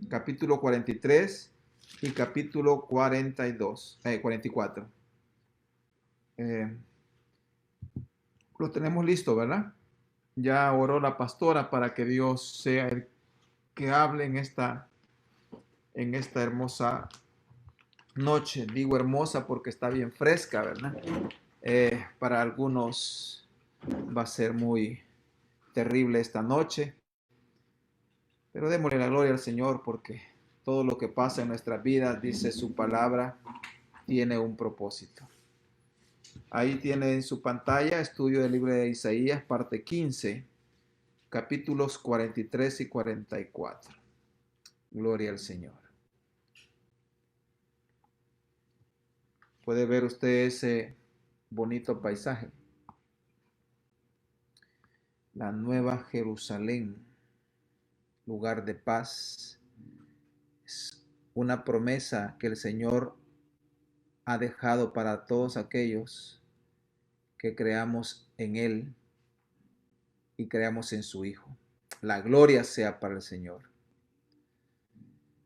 capítulo 43 y capítulo 44. Lo tenemos listo, ¿verdad? Ya oró la pastora para que Dios sea el que hable en esta hermosa noche. Digo hermosa porque está bien fresca, ¿verdad? Para algunos va a ser muy terrible esta noche, pero démosle la gloria al Señor porque todo lo que pasa en nuestras vidas, dice su palabra, tiene un propósito. Ahí tiene en su pantalla estudio del libro de Isaías, parte 15, capítulos 43 y 44. Gloria al Señor. Puede ver usted ese bonito paisaje. La Nueva Jerusalén, lugar de paz. Es una promesa que el Señor ha dejado para todos aquellos que creamos en Él y creamos en su Hijo. La gloria sea para el Señor.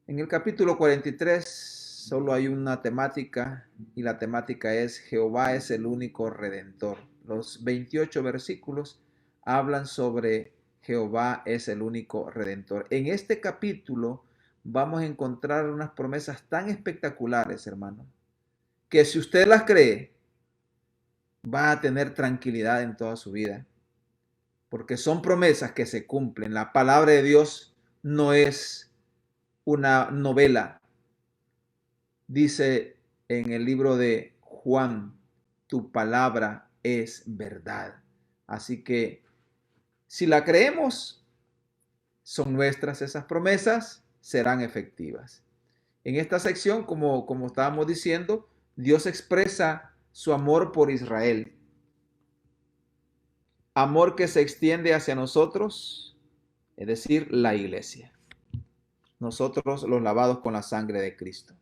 En el capítulo 43 solo hay una temática y la temática es Jehová es el único redentor. Los 28 versículos hablan sobre Jehová es el único redentor. En este capítulo vamos a encontrar unas promesas tan espectaculares, hermano, que si usted las cree, va a tener tranquilidad en toda su vida, porque son promesas que se cumplen. La palabra de Dios no es una novela. Dice en el libro de Juan, tu palabra es verdad. Así que si la creemos, son nuestras esas promesas, serán efectivas. En esta sección, como estábamos diciendo, Dios expresa su amor por Israel. Amor que se extiende hacia nosotros, es decir, la iglesia. Nosotros los lavados con la sangre de Cristo.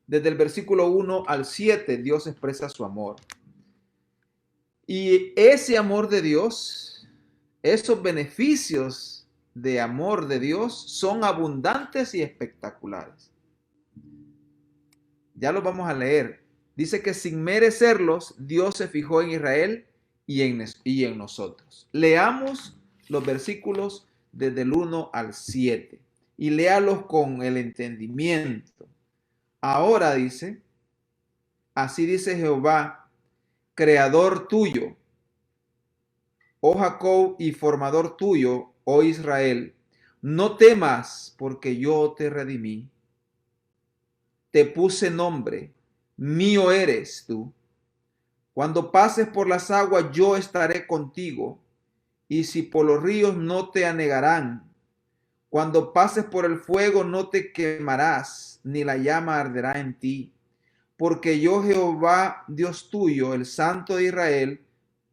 Desde el versículo 1 al 7, Dios expresa su amor. Y ese amor de Dios, esos beneficios de amor de Dios son abundantes y espectaculares. Ya los vamos a leer. Dice que sin merecerlos, Dios se fijó en Israel y en nosotros. Leamos los versículos desde el 1 al 7 y léalos con el entendimiento. Ahora dice, así dice Jehová, creador tuyo, oh Jacob, y formador tuyo, oh Israel, no temas, porque yo te redimí. Te puse nombre, mío eres tú. Cuando pases por las aguas, yo estaré contigo, y si por los ríos no te anegarán. Cuando pases por el fuego, no te quemarás, ni la llama arderá en ti. Porque yo, Jehová, Dios tuyo, el Santo de Israel,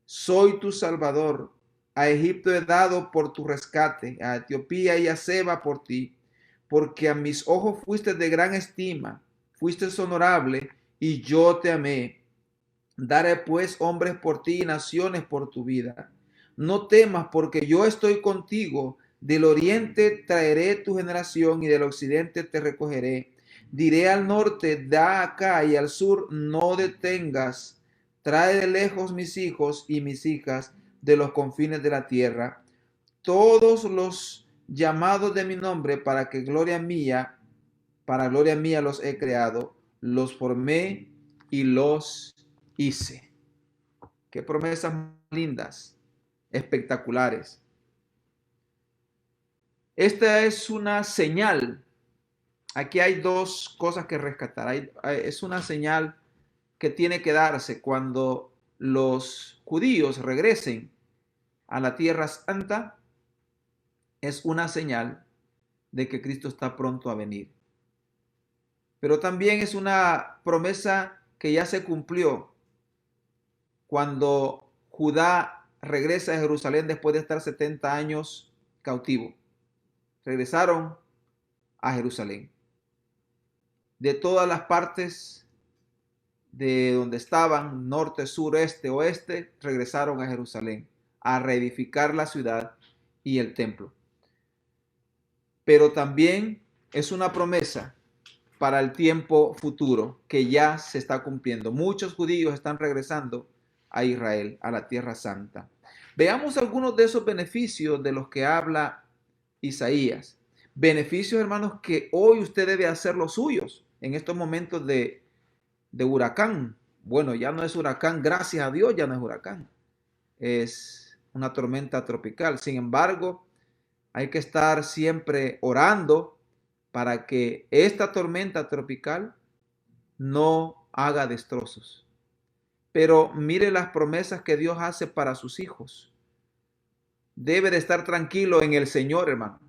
soy tu Salvador. A Egipto he dado por tu rescate, a Etiopía y a Seba por ti, porque a mis ojos fuiste de gran estima, fuiste honorable, y yo te amé. Daré pues hombres por ti y naciones por tu vida. No temas, porque yo estoy contigo. Del oriente traeré tu generación y del occidente te recogeré. Diré al norte, da acá, y al sur, no detengas. Trae de lejos mis hijos y mis hijas de los confines de la tierra, todos los llamados de mi nombre, para gloria mía los he creado, los formé y los hice. Qué promesas lindas, espectaculares. Esta es una señal. Aquí hay dos cosas que rescatar. Es una señal que tiene que darse cuando los judíos regresen a la tierra santa. Es una señal de que Cristo está pronto a venir. Pero también es una promesa que ya se cumplió cuando Judá regresa a Jerusalén después de estar 70 años cautivo. Regresaron a Jerusalén. De todas las partes de donde estaban, norte, sur, este, oeste, regresaron a Jerusalén a reedificar la ciudad y el templo. Pero también es una promesa para el tiempo futuro que ya se está cumpliendo. Muchos judíos están regresando a Israel, a la Tierra Santa. Veamos algunos de esos beneficios de los que habla Isaías. Beneficios, hermanos, que hoy usted debe hacer los suyos en estos momentos de huracán. Bueno, ya no es huracán, gracias a Dios ya no es huracán. Es una tormenta tropical. Sin embargo, hay que estar siempre orando para que esta tormenta tropical no haga destrozos. Pero mire las promesas que Dios hace para sus hijos. Debe de estar tranquilo en el Señor, hermano.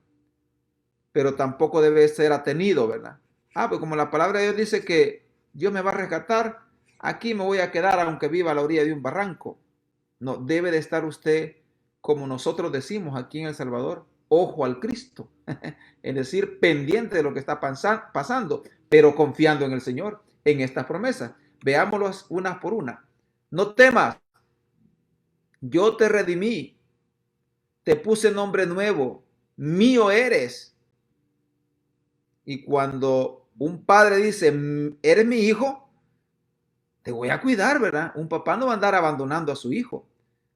Pero tampoco debe ser atenido, ¿verdad? Pues como la palabra de Dios dice que Dios me va a rescatar, aquí me voy a quedar aunque viva a la orilla de un barranco. No, debe de estar usted, como nosotros decimos aquí en El Salvador, ojo al Cristo. Es decir, pendiente de lo que está pasando, pero confiando en el Señor, en estas promesas. Veámoslas una por una. No temas, yo te redimí, te puse nombre nuevo, mío eres. Y cuando un padre dice, eres mi hijo, te voy a cuidar, ¿verdad? Un papá no va a andar abandonando a su hijo.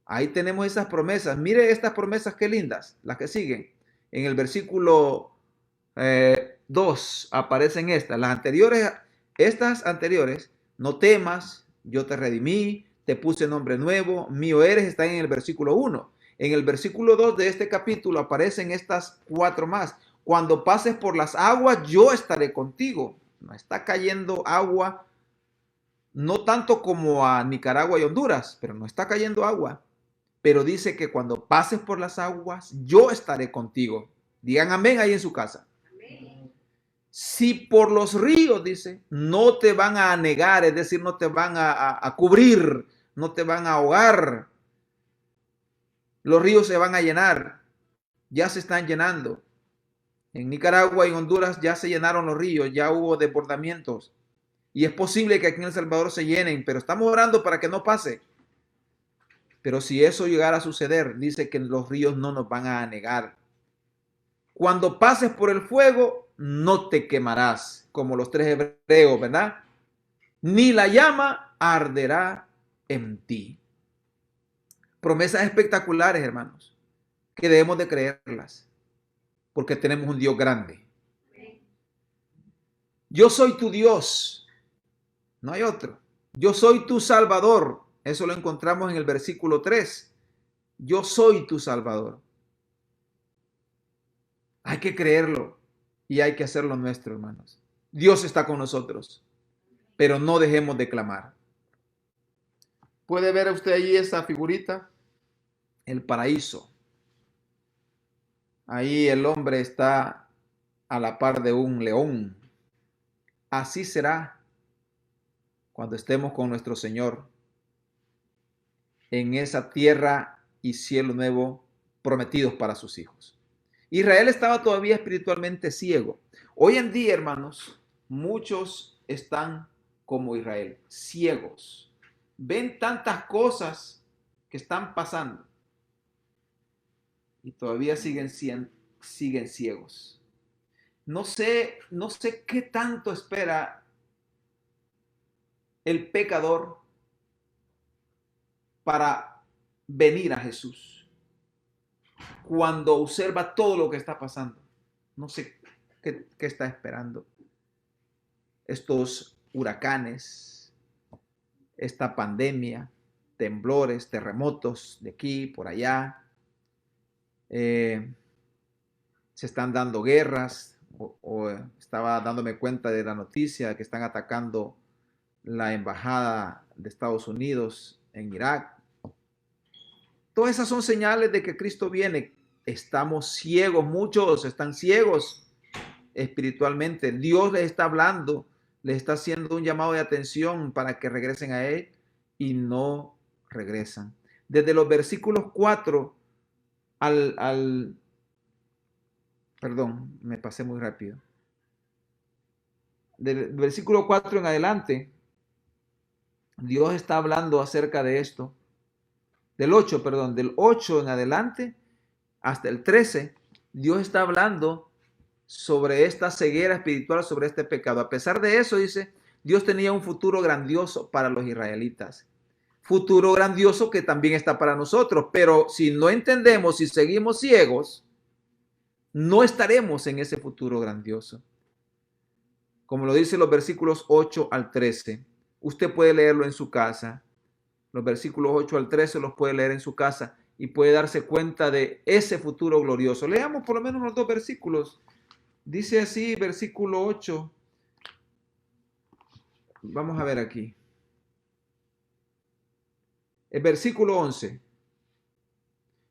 Ahí tenemos esas promesas. Mire estas promesas, qué lindas, las que siguen. En el versículo 2 aparecen estas. Estas anteriores, no temas, yo te redimí, te puse nombre nuevo, mío eres, está en el versículo 1. En el versículo 2 de este capítulo aparecen estas 4 más. Cuando pases por las aguas, yo estaré contigo. No está cayendo agua, no tanto como a Nicaragua y Honduras, pero no está cayendo agua. Pero dice que cuando pases por las aguas, yo estaré contigo. Digan amén ahí en su casa. Amén. Si por los ríos, dice, no te van a anegar, es decir, no te van a cubrir, no te van a ahogar. Los ríos se van a llenar, ya se están llenando. En Nicaragua y Honduras ya se llenaron los ríos, ya hubo desbordamientos. Y es posible que aquí en El Salvador se llenen, pero estamos orando para que no pase. Pero si eso llegara a suceder, dice que los ríos no nos van a anegar. Cuando pases por el fuego, no te quemarás, como los 3 hebreos, ¿verdad? Ni la llama arderá en ti. Promesas espectaculares, hermanos, que debemos de creerlas, porque tenemos un Dios grande. Yo soy tu Dios, no hay otro. Yo soy tu Salvador. Eso lo encontramos en el versículo 3. Yo soy tu Salvador. Hay que creerlo y hay que hacerlo nuestro, hermanos. Dios está con nosotros, pero no dejemos de clamar. ¿Puede ver usted ahí esa figurita? El paraíso. Ahí el hombre está a la par de un león. Así será cuando estemos con nuestro Señor en esa tierra y cielo nuevo prometidos para sus hijos. Israel estaba todavía espiritualmente ciego. Hoy en día, hermanos, muchos están como Israel, ciegos. Ven tantas cosas que están pasando y todavía siguen ciegos. No sé qué tanto espera el pecador para venir a Jesús. Cuando observa todo lo que está pasando, no sé qué está esperando. Estos huracanes, esta pandemia, temblores, terremotos de aquí, por allá. Se están dando guerras, o estaba dándome cuenta de la noticia que están atacando la embajada de Estados Unidos en Irak. Todas esas son señales de que Cristo viene. Estamos ciegos, muchos están ciegos espiritualmente. Dios les está hablando, les está haciendo un llamado de atención para que regresen a Él y no regresan. Desde los versículos 4 perdón, me pasé muy rápido. Del versículo 4 en adelante, Dios está hablando acerca de esto. Del 8 en adelante hasta el 13, Dios está hablando sobre esta ceguera espiritual, sobre este pecado. A pesar de eso, dice, Dios tenía un futuro grandioso para los israelitas. Futuro grandioso que también está para nosotros. Pero si no entendemos, si seguimos ciegos, no estaremos en ese futuro grandioso. Como lo dicen los versículos 8 al 13. Usted puede leerlo en su casa. Los versículos 8 al 13 los puede leer en su casa y puede darse cuenta de ese futuro glorioso. Leamos por lo menos los dos versículos. Dice así, versículo 8. Vamos a ver aquí. El versículo 11.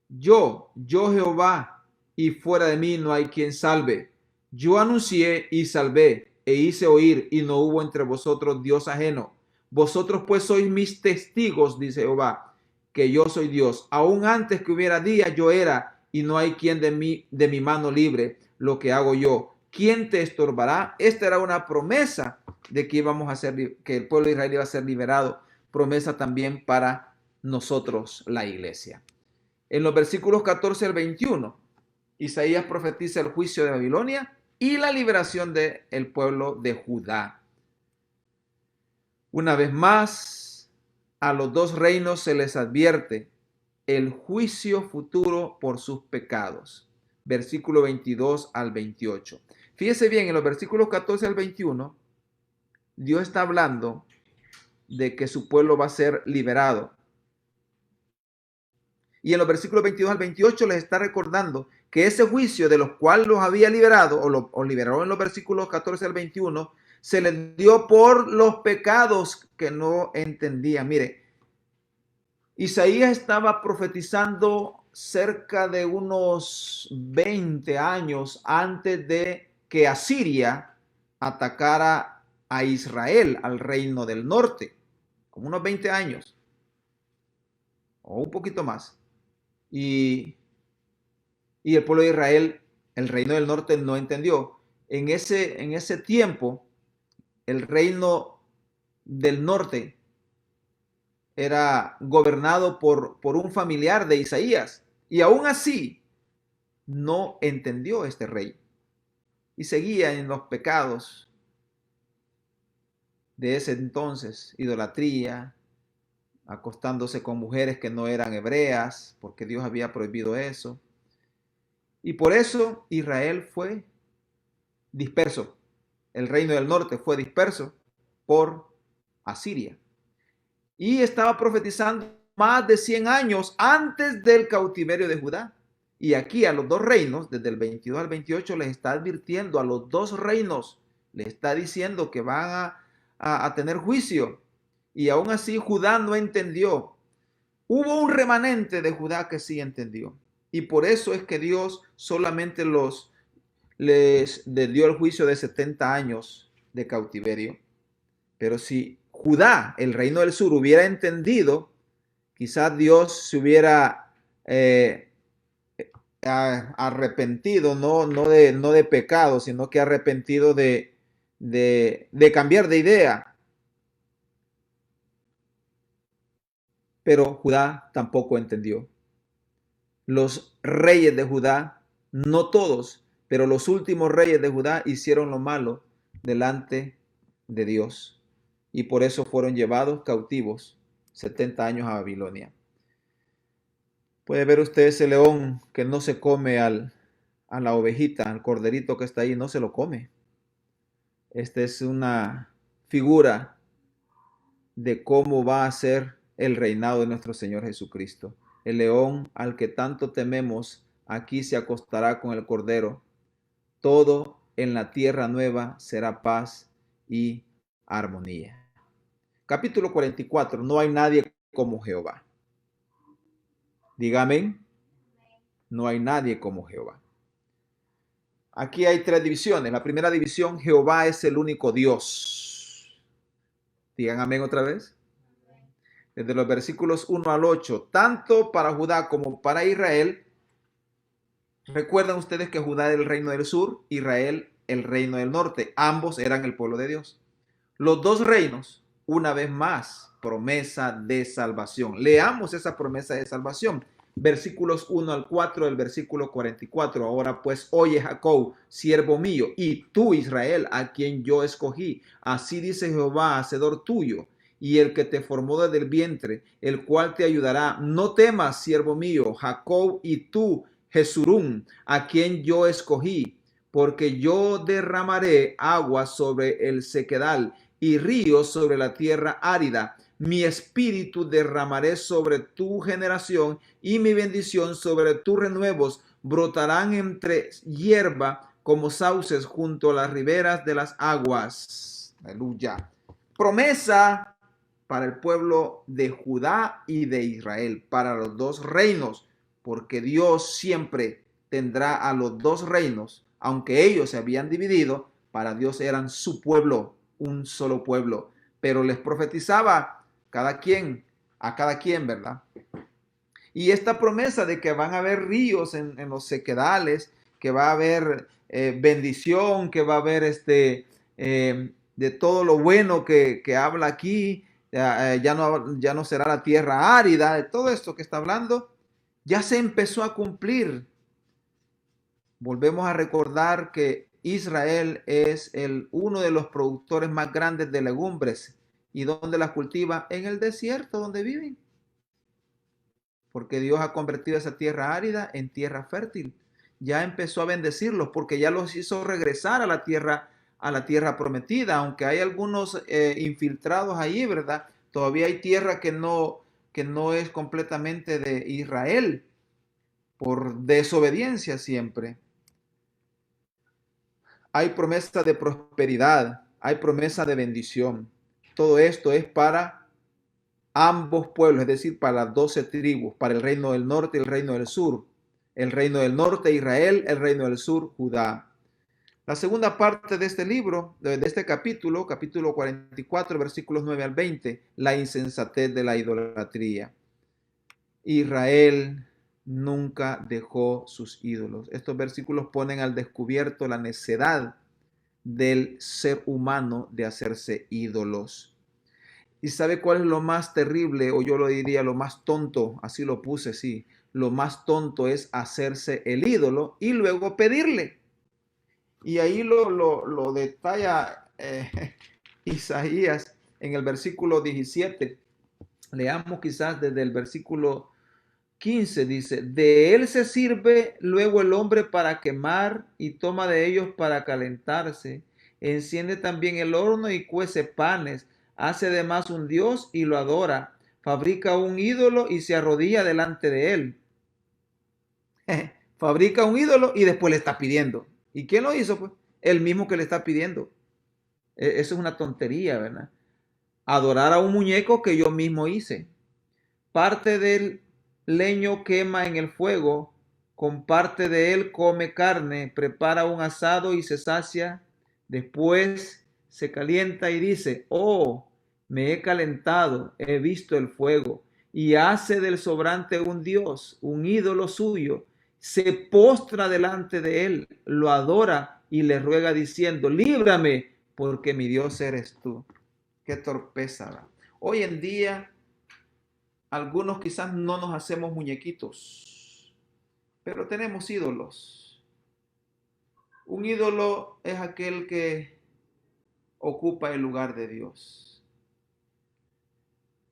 Yo Jehová, y fuera de mí no hay quien salve. Yo anuncié y salvé, e hice oír, y no hubo entre vosotros Dios ajeno. Vosotros pues sois mis testigos, dice Jehová, que yo soy Dios. Aún antes que hubiera día, yo era, y no hay quien de mi mano libre lo que hago yo. ¿Quién te estorbará? Esta era una promesa de que íbamos a ser, que el pueblo de Israel iba a ser liberado. Promesa también para nosotros, la iglesia. En los versículos 14 al 21, Isaías profetiza el juicio de Babilonia y la liberación del pueblo de Judá. Una vez más, a los dos reinos se les advierte el juicio futuro por sus pecados. Versículo 22 al 28. Fíjese bien, en los versículos 14 al 21, Dios está hablando de que su pueblo va a ser liberado. Y en los versículos 22 al 28 les está recordando que ese juicio de los cuales los había liberado, o liberó en los versículos 14 al 21, se les dio por los pecados que no entendían. Mire, Isaías estaba profetizando cerca de unos 20 años antes de que Asiria atacara a Israel, al reino del norte, como unos 20 años, o un poquito más. Y el pueblo de Israel, el reino del norte, no entendió. En ese tiempo, el reino del norte era gobernado por un familiar de Isaías. Y aún así, no entendió este rey. Y seguía en los pecados de ese entonces, idolatría, acostándose con mujeres que no eran hebreas, porque Dios había prohibido eso. Y por eso Israel fue disperso. El reino del norte fue disperso por Asiria. Y estaba profetizando más de 100 años antes del cautiverio de Judá. Y aquí a los dos reinos, desde el 22 al 28, les está advirtiendo a los dos reinos, les está diciendo que van a tener juicio. Y aún así Judá no entendió. Hubo un remanente de Judá que sí entendió. Y por eso es que Dios solamente les dio el juicio de 70 años de cautiverio. Pero si Judá, el reino del sur, hubiera entendido, quizás Dios se hubiera arrepentido, no de pecado, sino que arrepentido de cambiar de idea. Pero Judá tampoco entendió. Los reyes de Judá, no todos, pero los últimos reyes de Judá hicieron lo malo delante de Dios. Y por eso fueron llevados cautivos 70 años a Babilonia. Puede ver usted ese león que no se come a la ovejita, al corderito que está ahí, no se lo come. Esta es una figura de cómo va a ser el reinado de nuestro Señor Jesucristo. El león al que tanto tememos, aquí se acostará con el cordero. Todo en la tierra nueva será paz y armonía. Capítulo 44. No hay nadie como Jehová. Dígame, no hay nadie como Jehová. Aquí hay tres divisiones. La primera división, Jehová es el único Dios. Digan amén otra vez. Desde los versículos 1 al 8, tanto para Judá como para Israel. Recuerdan ustedes que Judá era el reino del sur, Israel el reino del norte. Ambos eran el pueblo de Dios. Los dos reinos, una vez más, promesa de salvación. Leamos esa promesa de salvación. versículos 1 al 4 del versículo 44. Ahora pues, oye Jacob, siervo mío, y tú Israel, a quien yo escogí. Así dice Jehová, hacedor tuyo, y el que te formó desde el vientre, el cual te ayudará. No temas, siervo mío, Jacob, y tú, Jesurún, a quien yo escogí, porque yo derramaré agua sobre el sequedal y ríos sobre la tierra árida. Mi espíritu derramaré sobre tu generación y mi bendición sobre tus renuevos. Brotarán entre hierba como sauces junto a las riberas de las aguas. Aleluya. Promesa para el pueblo de Judá y de Israel, para los dos reinos, porque Dios siempre tendrá a los dos reinos, aunque ellos se habían dividido, para Dios eran su pueblo, un solo pueblo, pero les profetizaba a cada quien, ¿verdad? Y esta promesa de que van a haber ríos en los sequedales, que va a haber bendición, que va a haber de todo lo bueno que habla aquí, ya no será la tierra árida, de todo esto que está hablando, ya se empezó a cumplir. Volvemos a recordar que Israel es uno de los productores más grandes de legumbres. ¿Y dónde las cultiva? En el desierto donde viven. Porque Dios ha convertido esa tierra árida en tierra fértil. Ya empezó a bendecirlos porque ya los hizo regresar a la tierra prometida. Aunque hay algunos infiltrados ahí, ¿verdad? Todavía hay tierra que no es completamente de Israel por desobediencia siempre. Hay promesa de prosperidad, hay promesa de bendición. Todo esto es para ambos pueblos, es decir, para las 12 tribus, para el reino del norte y el reino del sur. El reino del norte, Israel, el reino del sur, Judá. La segunda parte de este libro, de este capítulo, capítulo 44, versículos 9 al 20, la insensatez de la idolatría. Israel nunca dejó sus ídolos. Estos versículos ponen al descubierto la necedad del ser humano de hacerse ídolos. ¿Y sabe cuál es lo más terrible? O yo lo diría lo más tonto, así lo puse, sí. Lo más tonto es hacerse el ídolo y luego pedirle. Y ahí lo detalla Isaías en el versículo 17. Leamos quizás desde el versículo 15, dice, de él se sirve luego el hombre para quemar y toma de ellos para calentarse. Enciende también el horno y cuece panes. Hace además un dios y lo adora. Fabrica un ídolo y se arrodilla delante de él. Fabrica un ídolo y después le está pidiendo. ¿Y quién lo hizo? Pues el mismo que le está pidiendo. Eso es una tontería, ¿verdad? Adorar a un muñeco que yo mismo hice. Parte del leño quema en el fuego, con parte de él come carne, prepara un asado y se sacia. Después se calienta y dice, oh, me he calentado, he visto el fuego. Y hace del sobrante un dios, un ídolo suyo. Se postra delante de él, lo adora y le ruega diciendo, líbrame, porque mi Dios eres tú. Qué torpeza, ¿verdad? Hoy en día algunos quizás no nos hacemos muñequitos, pero tenemos ídolos. Un ídolo es aquel que ocupa el lugar de Dios.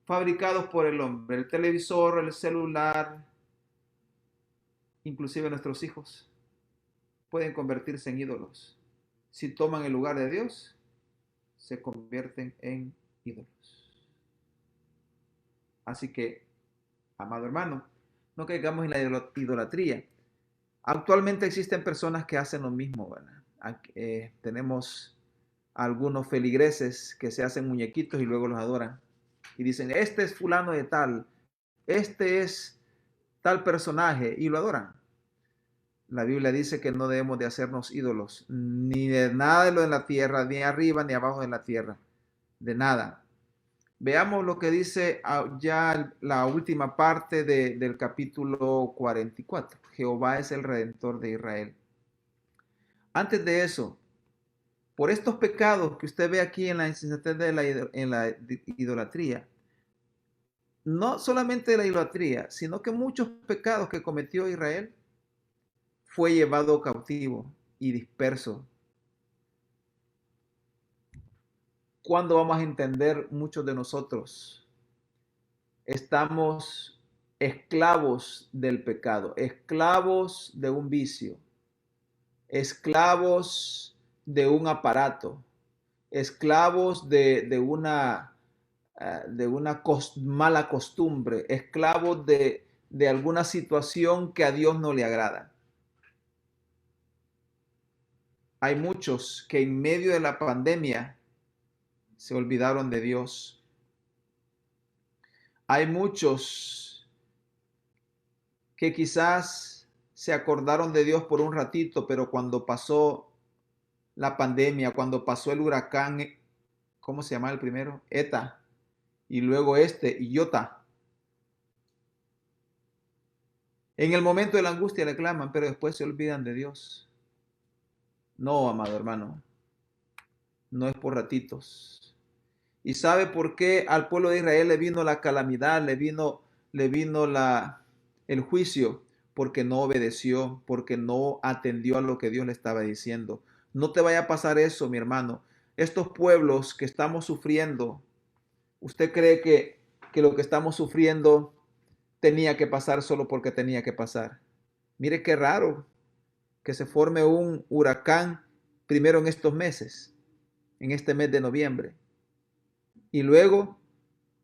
Fabricados por el hombre, el televisor, el celular, inclusive nuestros hijos, pueden convertirse en ídolos. Si toman el lugar de Dios, se convierten en ídolos. Así que, amado hermano, no caigamos en la idolatría. Actualmente existen personas que hacen lo mismo, ¿verdad? Tenemos algunos feligreses que se hacen muñequitos y luego los adoran. Y dicen, este es fulano de tal, este es tal personaje, y lo adoran. La Biblia dice que no debemos de hacernos ídolos, ni de nada de lo de la tierra, ni arriba ni abajo de la tierra, de nada. Veamos lo que dice ya la última parte del capítulo 44. Jehová es el redentor de Israel. Antes de eso, por estos pecados que usted ve aquí en la insensatez en la idolatría, no solamente la idolatría, sino que muchos pecados que cometió Israel fue llevado cautivo y disperso. ¿Cuándo vamos a entender muchos de nosotros? Estamos esclavos del pecado, esclavos de un vicio, esclavos de un aparato, esclavos de una mala costumbre, esclavos de alguna situación que a Dios no le agrada. Hay muchos que en medio de la pandemia se olvidaron de Dios. Hay muchos que quizás se acordaron de Dios por un ratito, pero cuando pasó la pandemia, cuando pasó el huracán, ¿cómo se llama el primero? ETA, y luego Iota. En el momento de la angustia le claman, pero después se olvidan de Dios. No, amado hermano, no es por ratitos. ¿Y sabe por qué al pueblo de Israel le vino la calamidad, le vino el juicio? Porque no obedeció, porque no atendió a lo que Dios le estaba diciendo. No te vaya a pasar eso, mi hermano. Estos pueblos que estamos sufriendo, ¿usted cree que lo que estamos sufriendo tenía que pasar solo porque tenía que pasar? Mire qué raro que se forme un huracán primero en estos meses, en este mes de noviembre, y luego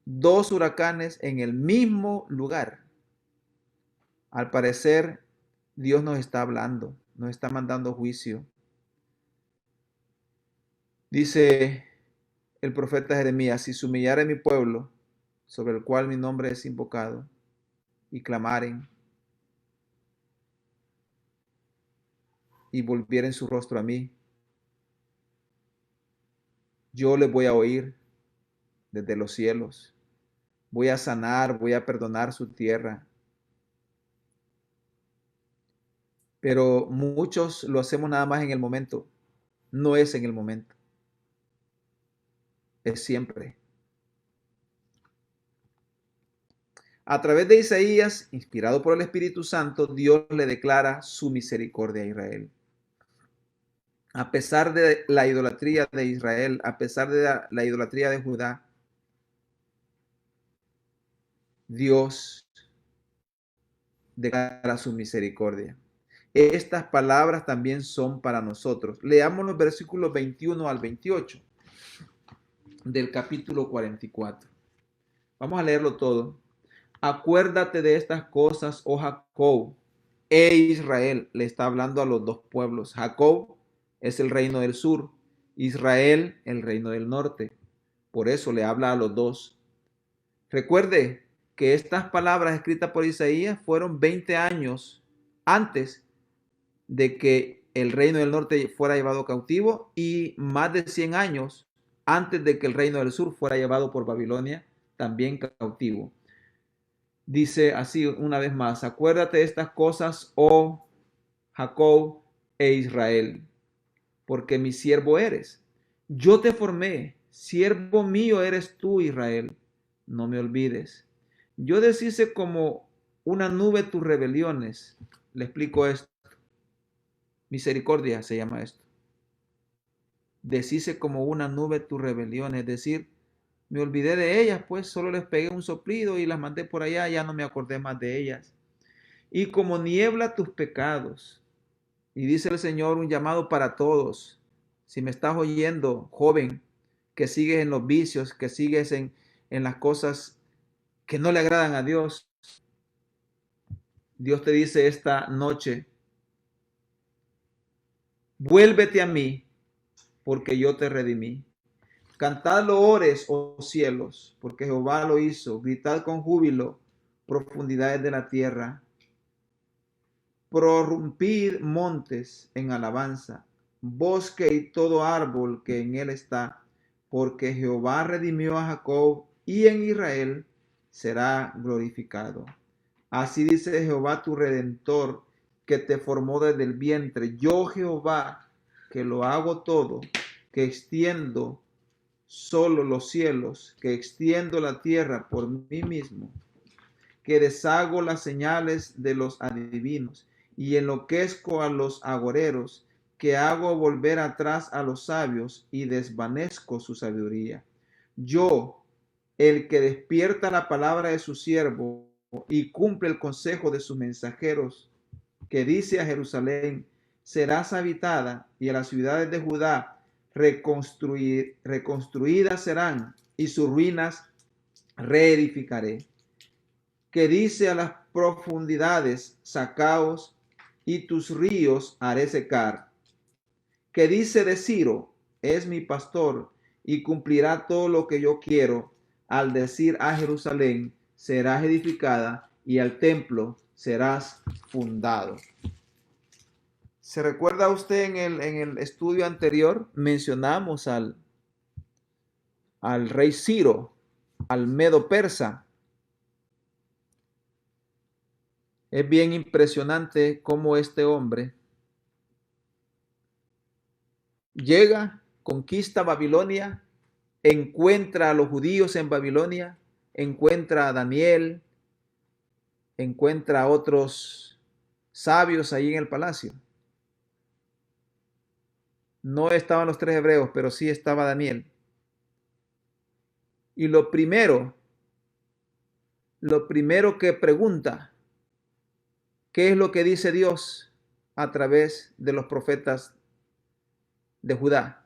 dos huracanes en el mismo lugar. Al parecer, Dios nos está hablando, nos está mandando juicio. Dice el profeta Jeremías: si se humillare mi pueblo, sobre el cual mi nombre es invocado, y clamaren y volvieren su rostro a mí, yo les voy a oír desde los cielos, voy a sanar, voy a perdonar su tierra. Pero muchos lo hacemos nada más en el momento. No es en el momento, es siempre. A través de Isaías, inspirado por el Espíritu Santo, Dios le declara su misericordia a Israel. A pesar de la idolatría de Israel, a pesar de la idolatría de Judá, Dios declara su misericordia. Estas palabras también son para nosotros. Leamos los versículos 21 al 28 del capítulo 44. Vamos a leerlo todo. Acuérdate de estas cosas, oh Jacob, e Israel. Le está hablando a los dos pueblos. Jacob es el reino del sur, Israel el reino del norte. Por eso le habla a los dos. Recuerde que estas palabras escritas por Isaías fueron 20 años antes de que el reino del norte fuera llevado cautivo y más de 100 años antes de que el reino del sur fuera llevado por Babilonia también cautivo. Dice así una vez más: acuérdate de estas cosas, oh Jacob e Israel, porque mi siervo eres. Yo te formé, siervo mío eres tú, Israel. No me olvides. Yo deshice como una nube tus rebeliones. Le explico esto. Misericordia se llama esto. Deshice como una nube tus rebeliones, es decir, me olvidé de ellas, pues solo les pegué un soplido y las mandé por allá, ya no me acordé más de ellas. Y como niebla tus pecados. Y dice el Señor, un llamado para todos. Si me estás oyendo, joven, que sigues en los vicios, que sigues en las cosas que no le agradan a Dios, Dios te dice esta noche: vuélvete a mí, porque yo te redimí. Cantad loores, oh cielos, porque Jehová lo hizo. Gritad con júbilo, profundidades de la tierra. Prorrumpid montes en alabanza, bosque y todo árbol que en él está, porque Jehová redimió a Jacob y en Israel será glorificado. Así dice Jehová tu Redentor, que te formó desde el vientre. Yo Jehová, que lo hago todo, que extiendo solo los cielos, que extiendo la tierra por mí mismo, que deshago las señales de los adivinos y enloquezco a los agoreros, que hago volver atrás a los sabios y desvanezco su sabiduría. Yo, el que despierta la palabra de su siervo y cumple el consejo de sus mensajeros, que dice a Jerusalén, serás habitada, y a las ciudades de Judá reconstruidas serán, y sus ruinas reedificaré. Que dice a las profundidades, sacaos, y tus ríos haré secar. Que dice de Ciro, es mi pastor, y cumplirá todo lo que yo quiero, al decir a Jerusalén, serás edificada, y al templo serás fundado. ¿Se recuerda usted en el estudio anterior? Mencionamos al rey Ciro, al Medo Persa. Es bien impresionante cómo este hombre llega, conquista Babilonia, encuentra a los judíos en Babilonia, encuentra a Daniel, encuentra a otros sabios ahí en el palacio. No estaban los 3 hebreos, pero sí estaba Daniel. Y lo primero que pregunta, ¿qué es lo que dice Dios a través de los profetas de Judá?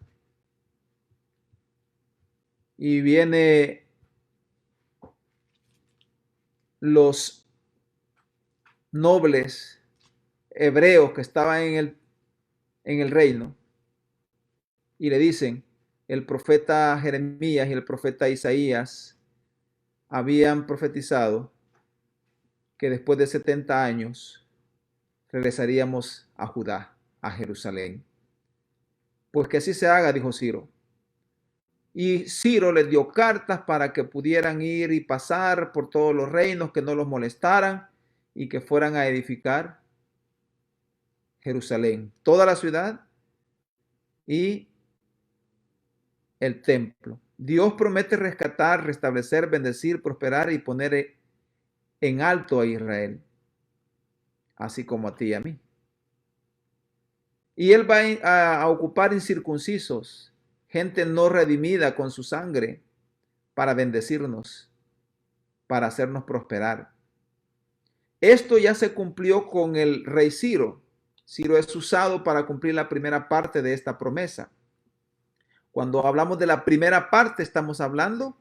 Y viene los nobles hebreos que estaban en el reino y le dicen, el profeta Jeremías y el profeta Isaías habían profetizado que después de 70 años regresaríamos a Judá, a Jerusalén. Pues que así se haga, dijo Ciro. Y Ciro les dio cartas para que pudieran ir y pasar por todos los reinos, que no los molestaran y que fueran a edificar Jerusalén, toda la ciudad y el templo. Dios promete rescatar, restablecer, bendecir, prosperar y poner en alto a Israel, así como a ti y a mí. Y Él va a ocupar incircuncisos, gente no redimida con su sangre, para bendecirnos, para hacernos prosperar. Esto ya se cumplió con el rey Ciro. Ciro es usado para cumplir la primera parte de esta promesa. Cuando hablamos de la primera parte, estamos hablando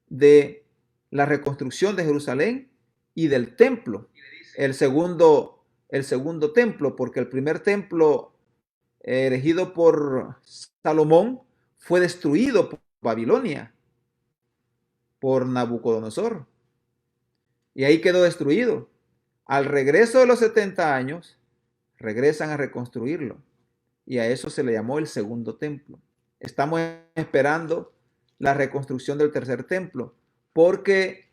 de la reconstrucción de Jerusalén y del templo. El segundo templo, porque el primer templo erigido por Salomón fue destruido por Babilonia, por Nabucodonosor. Y ahí quedó destruido. Al regreso de los 70 años, regresan a reconstruirlo. Y a eso se le llamó el segundo templo. Estamos esperando la reconstrucción del tercer templo, porque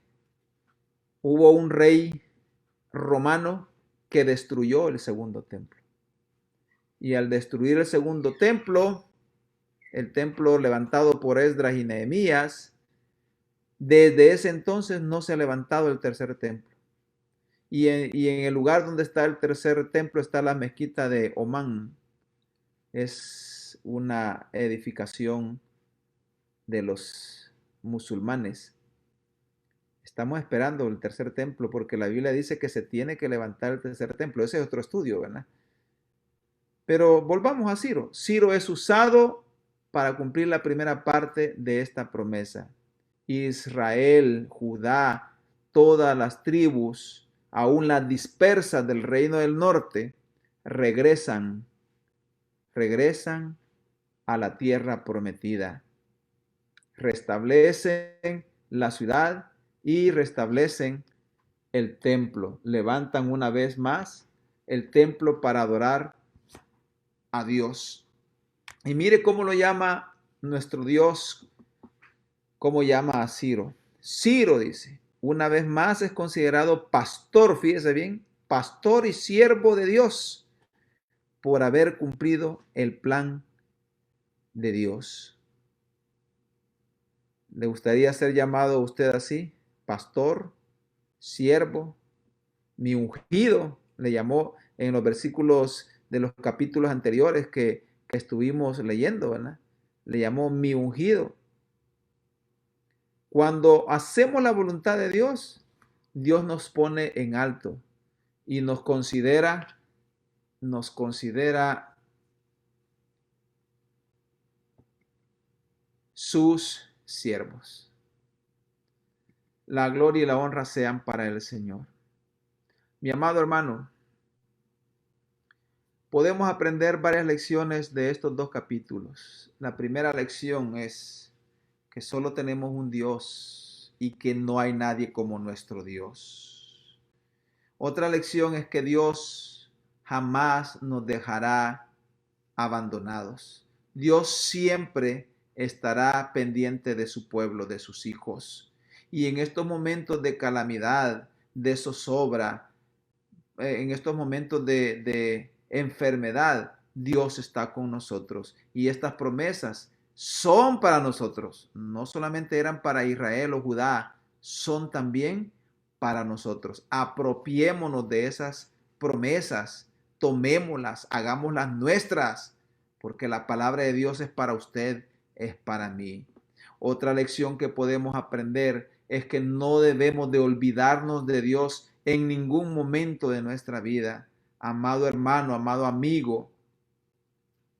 hubo un rey romano que destruyó el segundo templo. Y al destruir el segundo templo, el templo levantado por Esdras y Nehemías, desde ese entonces no se ha levantado el tercer templo. Y en el lugar donde está el tercer templo está la mezquita de Omán. Es una edificación de los musulmanes. Estamos esperando el tercer templo porque la Biblia dice que se tiene que levantar el tercer templo. Ese es otro estudio, ¿verdad? Pero volvamos a Ciro. Ciro es usado para cumplir la primera parte de esta promesa. Israel, Judá, todas las tribus, aún las dispersas del reino del norte, regresan a la tierra prometida. Restablecen la ciudad y restablecen el templo. Levantan una vez más el templo para adorar a Dios. Y mire cómo lo llama nuestro Dios, cómo llama a Ciro. Ciro dice, una vez más es considerado pastor, fíjese bien, pastor y siervo de Dios por haber cumplido el plan de Dios. ¿Le gustaría ser llamado a usted así? Pastor, siervo, mi ungido, le llamó en los versículos de los capítulos anteriores que estuvimos leyendo, ¿verdad? Le llamó mi ungido. Cuando hacemos la voluntad de Dios, Dios nos pone en alto y nos considera sus siervos. La gloria y la honra sean para el Señor. Mi amado hermano, podemos aprender varias lecciones de estos dos capítulos. La primera lección es que solo tenemos un Dios y que no hay nadie como nuestro Dios. Otra lección es que Dios jamás nos dejará abandonados. Dios siempre estará pendiente de su pueblo, de sus hijos. Y en estos momentos de calamidad, de zozobra, en estos momentos de enfermedad, Dios está con nosotros. Y estas promesas son para nosotros. No solamente eran para Israel o Judá, son también para nosotros. Apropiémonos de esas promesas, tomémoslas, hagámoslas nuestras, porque la palabra de Dios es para usted, es para mí. Otra lección que podemos aprender es que no debemos de olvidarnos de Dios en ningún momento de nuestra vida. Amado hermano, amado amigo,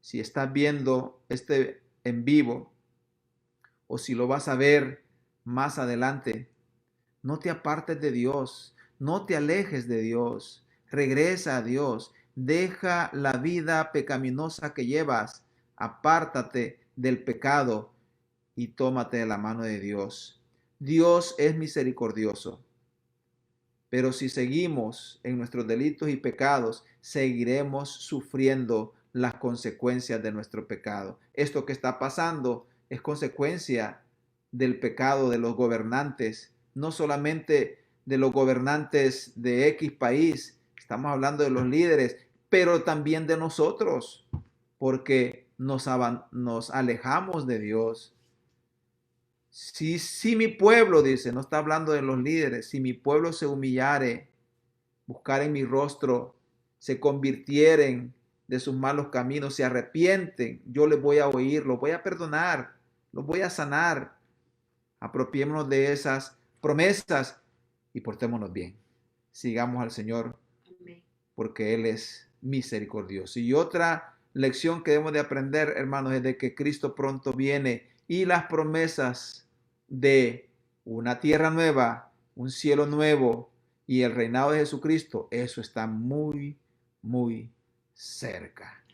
si estás viendo este en vivo o si lo vas a ver más adelante, no te apartes de Dios, no te alejes de Dios, regresa a Dios, deja la vida pecaminosa que llevas, apártate del pecado y tómate de la mano de Dios. Dios es misericordioso, pero si seguimos en nuestros delitos y pecados, seguiremos sufriendo las consecuencias de nuestro pecado. Esto que está pasando es consecuencia del pecado de los gobernantes, no solamente de los gobernantes de X país, estamos hablando de los líderes, pero también de nosotros, porque nos alejamos de Dios. Si mi pueblo, dice, no está hablando de los líderes, si mi pueblo se humillare, buscaren mi rostro, se convirtieren de sus malos caminos, se arrepienten, yo les voy a oír, los voy a perdonar, los voy a sanar. Apropiémonos de esas promesas y portémonos bien. Sigamos al Señor porque Él es misericordioso. Y otra lección que debemos de aprender, hermanos, es de que Cristo pronto viene y las promesas de una tierra nueva, un cielo nuevo y el reinado de Jesucristo, eso está muy, muy cerca.